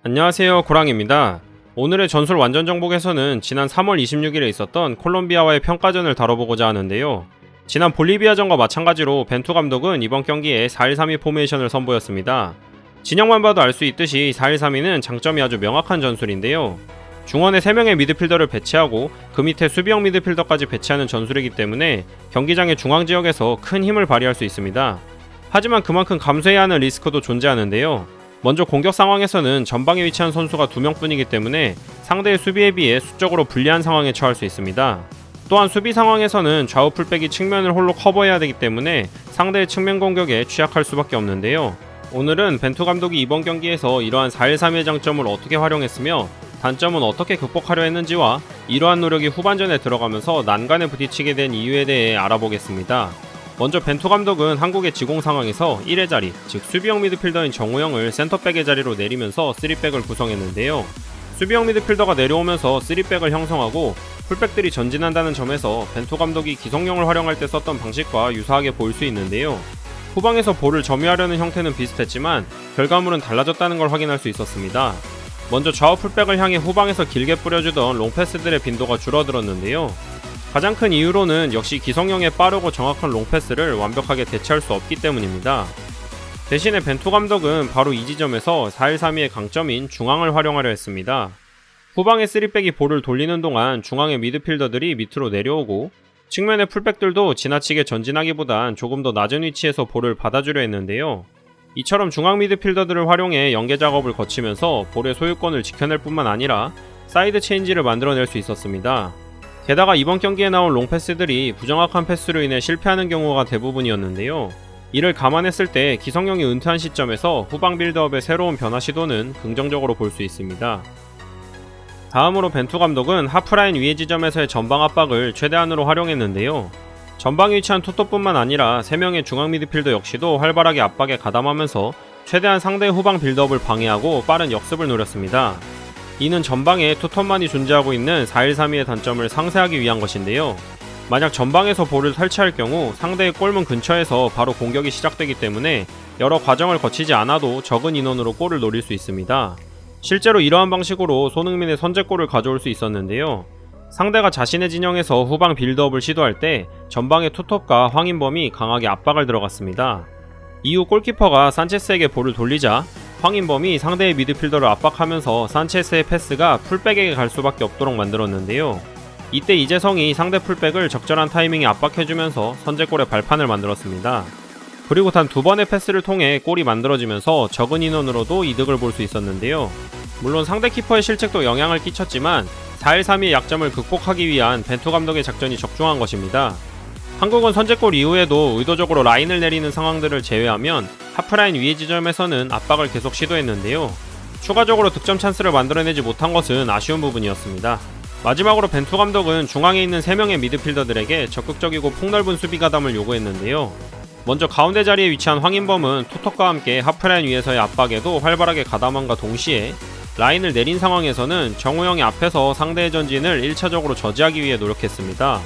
안녕하세요, 고랑입니다. 오늘의 전술 완전 정복에서는 지난 3월 26일에 있었던 콜롬비아와의 평가전을 다뤄보고자 하는데요. 지난 볼리비아전과 마찬가지로 벤투 감독은 이번 경기에 4-1-3-2 포메이션을 선보였습니다. 진영만 봐도 알 수 있듯이 4-1-3-2는 장점이 아주 명확한 전술인데요. 중원에 3명의 미드필더를 배치하고 그 밑에 수비형 미드필더까지 배치하는 전술이기 때문에 경기장의 중앙지역에서 큰 힘을 발휘할 수 있습니다. 하지만 그만큼 감수해야 하는 리스크도 존재하는데요. 먼저 공격 상황에서는 전방에 위치한 선수가 2명뿐이기 때문에 상대의 수비에 비해 수적으로 불리한 상황에 처할 수 있습니다. 또한 수비 상황에서는 좌우 풀백이 측면을 홀로 커버해야 되기 때문에 상대의 측면 공격에 취약할 수밖에 없는데요. 오늘은 벤투 감독이 이번 경기에서 이러한 4-1-3-2의 장점을 어떻게 활용했으며 단점은 어떻게 극복하려 했는지와 이러한 노력이 후반전에 들어가면서 난간에 부딪히게 된 이유에 대해 알아보겠습니다. 먼저 벤투 감독은 한국의 지공 상황에서 1의 자리, 즉 수비형 미드필더인 정우영을 센터백의 자리로 내리면서 3백을 구성했는데요. 수비형 미드필더가 내려오면서 3백을 형성하고 풀백들이 전진한다는 점에서 벤투 감독이 기성용을 활용할 때 썼던 방식과 유사하게 보일 수 있는데요. 후방에서 볼을 점유하려는 형태는 비슷했지만 결과물은 달라졌다는 걸 확인할 수 있었습니다. 먼저 좌우 풀백을 향해 후방에서 길게 뿌려주던 롱패스들의 빈도가 줄어들었는데요. 가장 큰 이유로는 역시 기성용의 빠르고 정확한 롱패스를 완벽하게 대체할 수 없기 때문입니다. 대신에 벤투 감독은 바로 이 지점에서 4-1-3-2의 강점인 중앙을 활용하려 했습니다. 후방의 3백이 볼을 돌리는 동안 중앙의 미드필더들이 밑으로 내려오고 측면의 풀백들도 지나치게 전진하기보단 조금 더 낮은 위치에서 볼을 받아주려 했는데요. 이처럼 중앙 미드필더들을 활용해 연계 작업을 거치면서 볼의 소유권을 지켜낼 뿐만 아니라 사이드 체인지를 만들어낼 수 있었습니다. 게다가 이번 경기에 나온 롱패스들이 부정확한 패스로 인해 실패하는 경우가 대부분이었는데요. 이를 감안했을 때 기성용이 은퇴한 시점에서 후방 빌드업의 새로운 변화 시도는 긍정적으로 볼 수 있습니다. 다음으로 벤투 감독은 하프라인 위의 지점에서의 전방 압박을 최대한으로 활용했는데요. 전방에 위치한 투톱뿐만 아니라 3명의 중앙 미드필더 역시도 활발하게 압박에 가담하면서 최대한 상대의 후방 빌드업을 방해하고 빠른 역습을 노렸습니다. 이는 전방에 투톱만이 존재하고 있는 4-1-3-2의 단점을 상쇄하기 위한 것인데요. 만약 전방에서 볼을 설치할 경우 상대의 골문 근처에서 바로 공격이 시작되기 때문에 여러 과정을 거치지 않아도 적은 인원으로 골을 노릴 수 있습니다. 실제로 이러한 방식으로 손흥민의 선제골을 가져올 수 있었는데요. 상대가 자신의 진영에서 후방 빌드업을 시도할 때 전방의 투톱과 황인범이 강하게 압박을 들어갔습니다. 이후 골키퍼가 산체스에게 볼을 돌리자 황인범이 상대의 미드필더를 압박하면서 산체스의 패스가 풀백에게 갈 수밖에 없도록 만들었는데요. 이때 이재성이 상대 풀백을 적절한 타이밍에 압박해주면서 선제골의 발판을 만들었습니다. 그리고 단 2번의 패스를 통해 골이 만들어지면서 적은 인원으로도 이득을 볼 수 있었는데요. 물론 상대 키퍼의 실책도 영향을 끼쳤지만 4-1-3-2의 약점을 극복하기 위한 벤투 감독의 작전이 적중한 것입니다. 한국은 선제골 이후에도 의도적으로 라인을 내리는 상황들을 제외하면 하프라인 위의 지점에서는 압박을 계속 시도했는데요. 추가적으로 득점 찬스를 만들어내지 못한 것은 아쉬운 부분이었습니다. 마지막으로 벤투 감독은 중앙에 있는 3명의 미드필더들에게 적극적이고 폭넓은 수비 가담을 요구했는데요. 먼저 가운데 자리에 위치한 황인범은 투톱과 함께 하프라인 위에서의 압박에도 활발하게 가담함과 동시에 라인을 내린 상황에서는 정우영이 앞에서 상대의 전진을 1차적으로 저지하기 위해 노력했습니다.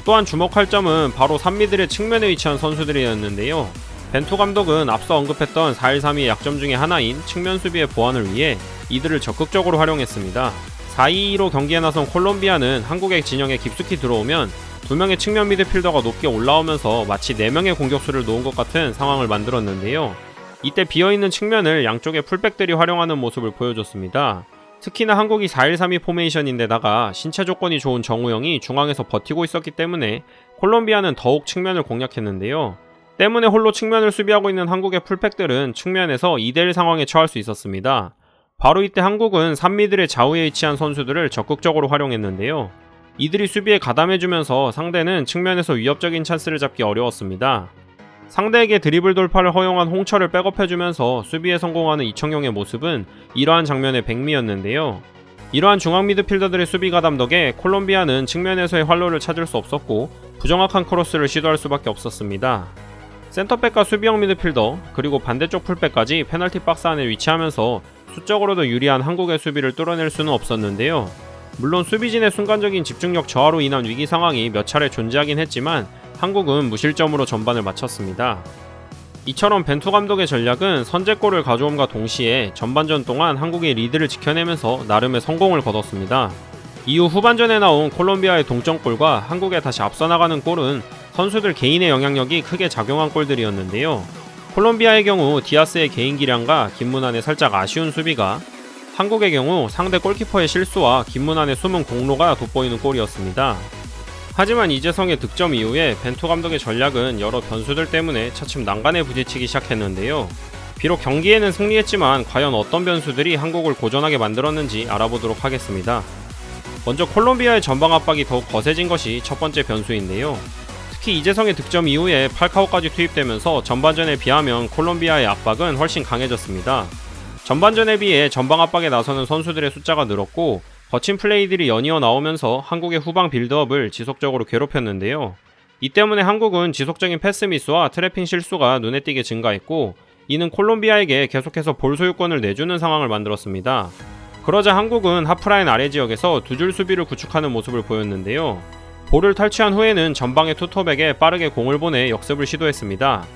또한 주목할 점은 바로 3미들의 측면에 위치한 선수들이었는데요. 벤투 감독은 앞서 언급했던 4-1-3-2의 약점 중에 하나인 측면 수비의 보완을 위해 이들을 적극적으로 활용했습니다. 4-2-2로 경기에 나선 콜롬비아는 한국의 진영에 깊숙이 들어오면 2명의 측면 미드필더가 높게 올라오면서 마치 4명의 공격수를 놓은 것 같은 상황을 만들었는데요. 이때 비어있는 측면을 양쪽의 풀백들이 활용하는 모습을 보여줬습니다. 특히나 한국이 4-1-3-2 포메이션인데다가 신체 조건이 좋은 정우영이 중앙에서 버티고 있었기 때문에 콜롬비아는 더욱 측면을 공략했는데요. 때문에 홀로 측면을 수비하고 있는 한국의 풀백들은 측면에서 2대1 상황에 처할 수 있었습니다. 바로 이때 한국은 3미들의 좌우에 위치한 선수들을 적극적으로 활용했는데요. 이들이 수비에 가담해주면서 상대는 측면에서 위협적인 찬스를 잡기 어려웠습니다. 상대에게 드리블 돌파를 허용한 홍철을 백업해주면서 수비에 성공하는 이청용의 모습은 이러한 장면의 백미였는데요. 이러한 중앙 미드필더들의 수비 가담 덕에 콜롬비아는 측면에서의 활로를 찾을 수 없었고 부정확한 크로스를 시도할 수밖에 없었습니다. 센터백과 수비형 미드필더 그리고 반대쪽 풀백까지 페널티 박스 안에 위치하면서 수적으로도 유리한 한국의 수비를 뚫어낼 수는 없었는데요. 물론 수비진의 순간적인 집중력 저하로 인한 위기 상황이 몇 차례 존재하긴 했지만 한국은 무실점으로 전반을 마쳤습니다. 이처럼 벤투 감독의 전략은 선제골을 가져옴과 동시에 전반전 동안 한국의 리드를 지켜내면서 나름의 성공을 거뒀습니다. 이후 후반전에 나온 콜롬비아의 동점골과 한국에 다시 앞서 나가는 골은 선수들 개인의 영향력이 크게 작용한 골들이었는데요. 콜롬비아의 경우 디아스의 개인 기량과 김문환의 살짝 아쉬운 수비가, 한국의 경우 상대 골키퍼의 실수와 김문환의 숨은 공로가 돋보이는 골이었습니다. 하지만 이재성의 득점 이후에 벤투 감독의 전략은 여러 변수들 때문에 차츰 난간에 부딪히기 시작했는데요. 비록 경기에는 승리했지만 과연 어떤 변수들이 한국을 고전하게 만들었는지 알아보도록 하겠습니다. 먼저 콜롬비아의 전방 압박이 더욱 거세진 것이 첫 번째 변수인데요. 특히 이재성의 득점 이후에 팔카오까지 투입되면서 전반전에 비하면 콜롬비아의 압박은 훨씬 강해졌습니다. 전반전에 비해 전방 압박에 나서는 선수들의 숫자가 늘었고 거친 플레이들이 연이어 나오면서 한국의 후방 빌드업을 지속적으로 괴롭혔는데요. 이 때문에 한국은 지속적인 패스 미스와 트래핑 실수가 눈에 띄게 증가했고, 이는 콜롬비아에게 계속해서 볼 소유권을 내주는 상황을 만들었습니다. 그러자 한국은 하프라인 아래 지역에서 두 줄 수비를 구축하는 모습을 보였는데요. 볼을 탈취한 후에는 전방의 투톱에게 빠르게 공을 보내 역습을 시도했습니다.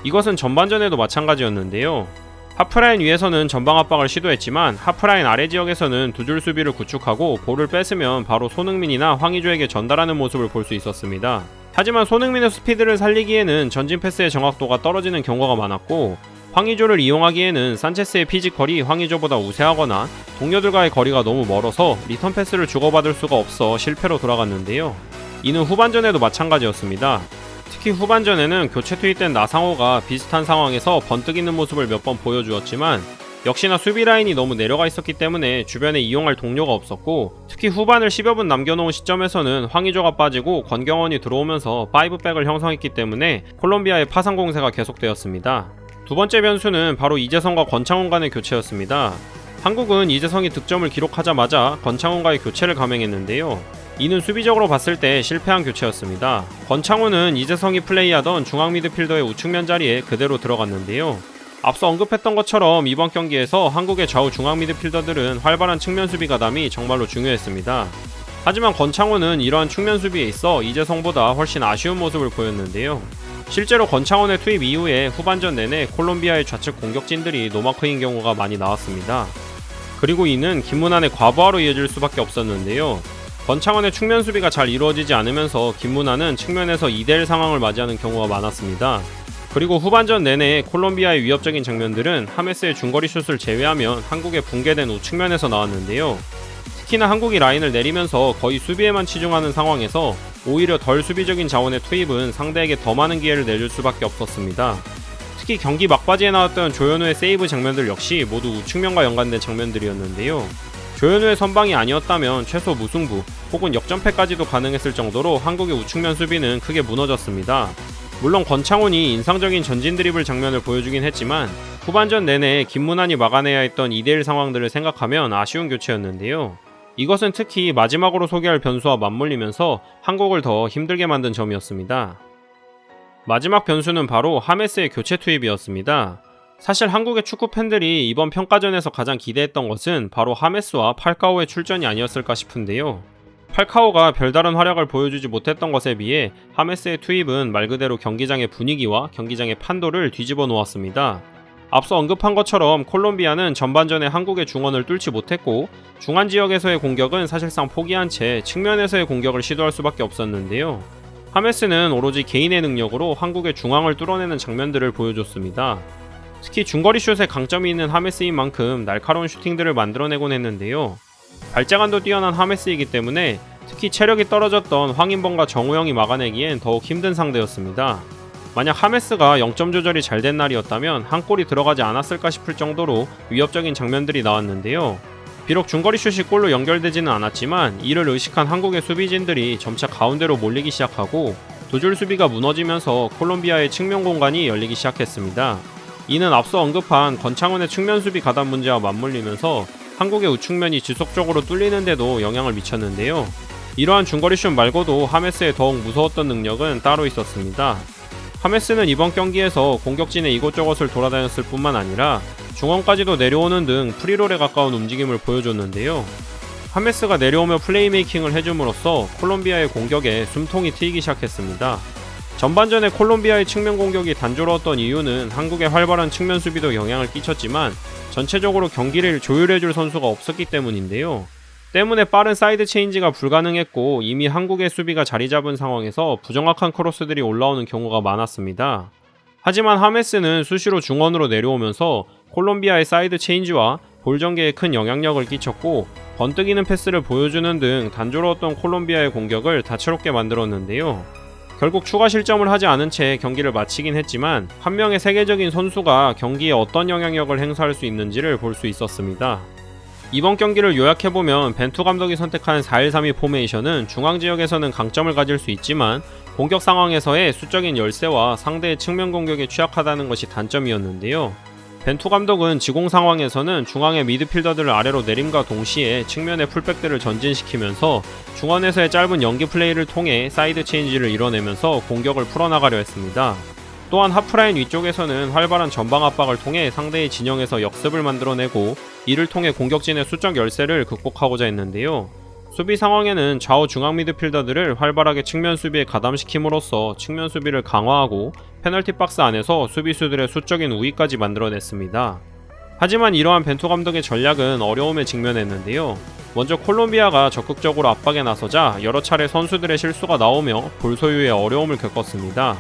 이것은 전반전에도 마찬가지였는데요. 하프라인 위에서는 전방 압박을 시도했지만 하프라인 아래 지역에서는 두 줄 수비를 구축하고 볼을 뺏으면 바로 손흥민이나 황의조에게 전달하는 모습을 볼 수 있었습니다. 하지만 손흥민의 스피드를 살리기에는 전진 패스의 정확도가 떨어지는 경우가 많았고, 황의조를 이용하기에는 산체스의 피지컬이 황의조보다 우세하거나 동료들과의 거리가 너무 멀어서 리턴 패스를 주고받을 수가 없어 실패로 돌아갔는데요. 이는 후반전에도 마찬가지였습니다. 특히 후반전에는 교체 투입된 나상호가 비슷한 상황에서 번뜩 있는 모습을 몇 번 보여주었지만 역시나 수비 라인이 너무 내려가 있었기 때문에 주변에 이용할 동료가 없었고, 특히 후반을 10여 분 남겨놓은 시점에서는 황의조가 빠지고 권경원이 들어오면서 5백을 형성했기 때문에 콜롬비아의 파상 공세가 계속되었습니다. 두 번째 변수는 바로 이재성과 권창훈 간의 교체였습니다. 한국은 이재성이 득점을 기록하자마자 권창훈과의 교체를 감행했는데요. 이는 수비적으로 봤을 때 실패한 교체였습니다. 권창훈은 이재성이 플레이하던 중앙 미드필더의 우측면 자리에 그대로 들어갔는데요. 앞서 언급했던 것처럼 이번 경기에서 한국의 좌우 중앙 미드필더들은 활발한 측면 수비 가담이 정말로 중요했습니다. 하지만 권창훈은 이러한 측면 수비에 있어 이재성보다 훨씬 아쉬운 모습을 보였는데요. 실제로 권창훈의 투입 이후에 후반전 내내 콜롬비아의 좌측 공격진들이 노마크인 경우가 많이 나왔습니다. 그리고 이는 김문환의 과부하로 이어질 수밖에 없었는데요. 권창훈의 측면 수비가 잘 이루어지지 않으면서 김문환은 측면에서 2대1 상황을 맞이하는 경우가 많았습니다. 그리고 후반전 내내 콜롬비아의 위협적인 장면들은 하메스의 중거리 슛을 제외하면 한국의 붕괴된 우측면에서 나왔는데요. 특히나 한국이 라인을 내리면서 거의 수비에만 치중하는 상황에서 오히려 덜 수비적인 자원의 투입은 상대에게 더 많은 기회를 내줄 수밖에 없었습니다. 특히 경기 막바지에 나왔던 조현우의 세이브 장면들 역시 모두 우측면과 연관된 장면들이었는데요. 조현우의 선방이 아니었다면 최소 무승부 혹은 역전패까지도 가능했을 정도로 한국의 우측면 수비는 크게 무너졌습니다. 물론 권창훈이 인상적인 전진 드리블 장면을 보여주긴 했지만 후반전 내내 김문환이 막아내야 했던 2대1 상황들을 생각하면 아쉬운 교체였는데요. 이것은 특히 마지막으로 소개할 변수와 맞물리면서 한국을 더 힘들게 만든 점이었습니다. 마지막 변수는 바로 하메스의 교체 투입이었습니다. 사실 한국의 축구 팬들이 이번 평가전에서 가장 기대했던 것은 바로 하메스와 팔카오의 출전이 아니었을까 싶은데요. 팔카오가 별다른 활약을 보여주지 못했던 것에 비해 하메스의 투입은 말 그대로 경기장의 분위기와 경기장의 판도를 뒤집어 놓았습니다. 앞서 언급한 것처럼 콜롬비아는 전반전에 한국의 중원을 뚫지 못했고 중안 지역에서의 공격은 사실상 포기한 채 측면에서의 공격을 시도할 수밖에 없었는데요. 하메스는 오로지 개인의 능력으로 한국의 중앙을 뚫어내는 장면들을 보여줬습니다. 특히 중거리 슛에 강점이 있는 하메스인 만큼 날카로운 슈팅들을 만들어내곤 했는데요. 발재간도 뛰어난 하메스이기 때문에 특히 체력이 떨어졌던 황인범과 정우영이 막아내기엔 더욱 힘든 상대였습니다. 만약 하메스가 0점 조절이 잘 된 날이었다면 한 골이 들어가지 않았을까 싶을 정도로 위협적인 장면들이 나왔는데요. 비록 중거리 슛이 골로 연결되지는 않았지만 이를 의식한 한국의 수비진들이 점차 가운데로 몰리기 시작하고 두 줄 수비가 무너지면서 콜롬비아의 측면 공간이 열리기 시작했습니다. 이는 앞서 언급한 권창훈의 측면 수비 가담 문제와 맞물리면서 한국의 우측면이 지속적으로 뚫리는데도 영향을 미쳤는데요. 이러한 중거리 슛 말고도 하메스의 더욱 무서웠던 능력은 따로 있었습니다. 하메스는 이번 경기에서 공격진의 이곳저곳을 돌아다녔을 뿐만 아니라 중원까지도 내려오는 등 프리롤에 가까운 움직임을 보여줬는데요. 하메스가 내려오며 플레이메이킹을 해줌으로써 콜롬비아의 공격에 숨통이 트이기 시작했습니다. 전반전에 콜롬비아의 측면 공격이 단조로웠던 이유는 한국의 활발한 측면 수비도 영향을 끼쳤지만 전체적으로 경기를 조율해줄 선수가 없었기 때문인데요. 때문에 빠른 사이드 체인지가 불가능했고 이미 한국의 수비가 자리 잡은 상황에서 부정확한 크로스들이 올라오는 경우가 많았습니다. 하지만 하메스는 수시로 중원으로 내려오면서 콜롬비아의 사이드 체인지와 볼 전개에 큰 영향력을 끼쳤고 번뜩이는 패스를 보여주는 등 단조로웠던 콜롬비아의 공격을 다채롭게 만들었는데요. 결국 추가 실점을 하지 않은 채 경기를 마치긴 했지만 한 명의 세계적인 선수가 경기에 어떤 영향력을 행사할 수 있는지를 볼 수 있었습니다. 이번 경기를 요약해보면 벤투 감독이 선택한 4-1-3-2 포메이션은 중앙 지역에서는 강점을 가질 수 있지만 공격 상황에서의 수적인 열세와 상대의 측면 공격에 취약하다는 것이 단점이었는데요. 벤투 감독은 지공 상황에서는 중앙의 미드필더들을 아래로 내림과 동시에 측면의 풀백들을 전진시키면서 중원에서의 짧은 연기 플레이를 통해 사이드 체인지를 이뤄내면서 공격을 풀어나가려 했습니다. 또한 하프라인 위쪽에서는 활발한 전방 압박을 통해 상대의 진영에서 역습을 만들어내고 이를 통해 공격진의 수적 열세를 극복하고자 했는데요. 수비 상황에는 좌우 중앙 미드필더들을 활발하게 측면 수비에 가담시킴으로써 측면 수비를 강화하고 페널티 박스 안에서 수비수들의 수적인 우위까지 만들어냈습니다. 하지만 이러한 벤투 감독의 전략은 어려움에 직면했는데요. 먼저 콜롬비아가 적극적으로 압박에 나서자 여러 차례 선수들의 실수가 나오며 볼 소유에 어려움을 겪었습니다.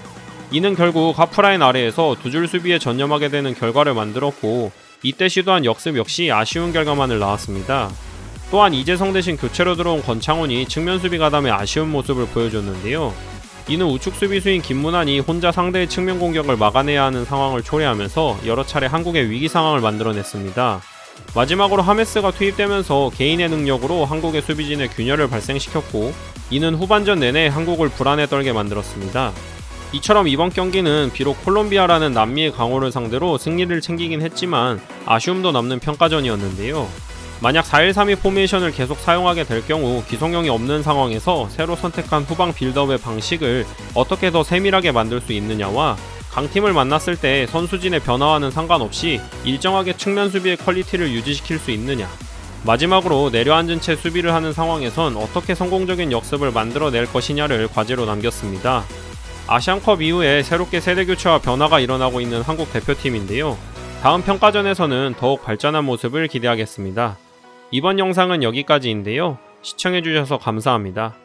이는 결국 하프라인 아래에서 두 줄 수비에 전념하게 되는 결과를 만들었고 이때 시도한 역습 역시 아쉬운 결과만을 낳았습니다. 또한 이재성 대신 교체로 들어온 권창훈이 측면 수비 가담에 아쉬운 모습을 보여줬는데요. 이는 우측 수비수인 김문환이 혼자 상대의 측면 공격을 막아내야 하는 상황을 초래하면서 여러 차례 한국의 위기 상황을 만들어냈습니다. 마지막으로 하메스가 투입되면서 개인의 능력으로 한국의 수비진의 균열을 발생시켰고 이는 후반전 내내 한국을 불안에 떨게 만들었습니다. 이처럼 이번 경기는 비록 콜롬비아라는 남미의 강호를 상대로 승리를 챙기긴 했지만 아쉬움도 남는 평가전이었는데요. 만약 4-1-3-2 포메이션을 계속 사용하게 될 경우 기성용이 없는 상황에서 새로 선택한 후방 빌드업의 방식을 어떻게 더 세밀하게 만들 수 있느냐와 강팀을 만났을 때 선수진의 변화와는 상관없이 일정하게 측면 수비의 퀄리티를 유지시킬 수 있느냐, 마지막으로 내려앉은 채 수비를 하는 상황에선 어떻게 성공적인 역습을 만들어낼 것이냐를 과제로 남겼습니다. 아시안컵 이후에 새롭게 세대교체와 변화가 일어나고 있는 한국 대표팀인데요. 다음 평가전에서는 더욱 발전한 모습을 기대하겠습니다. 이번 영상은 여기까지인데요. 시청해주셔서 감사합니다.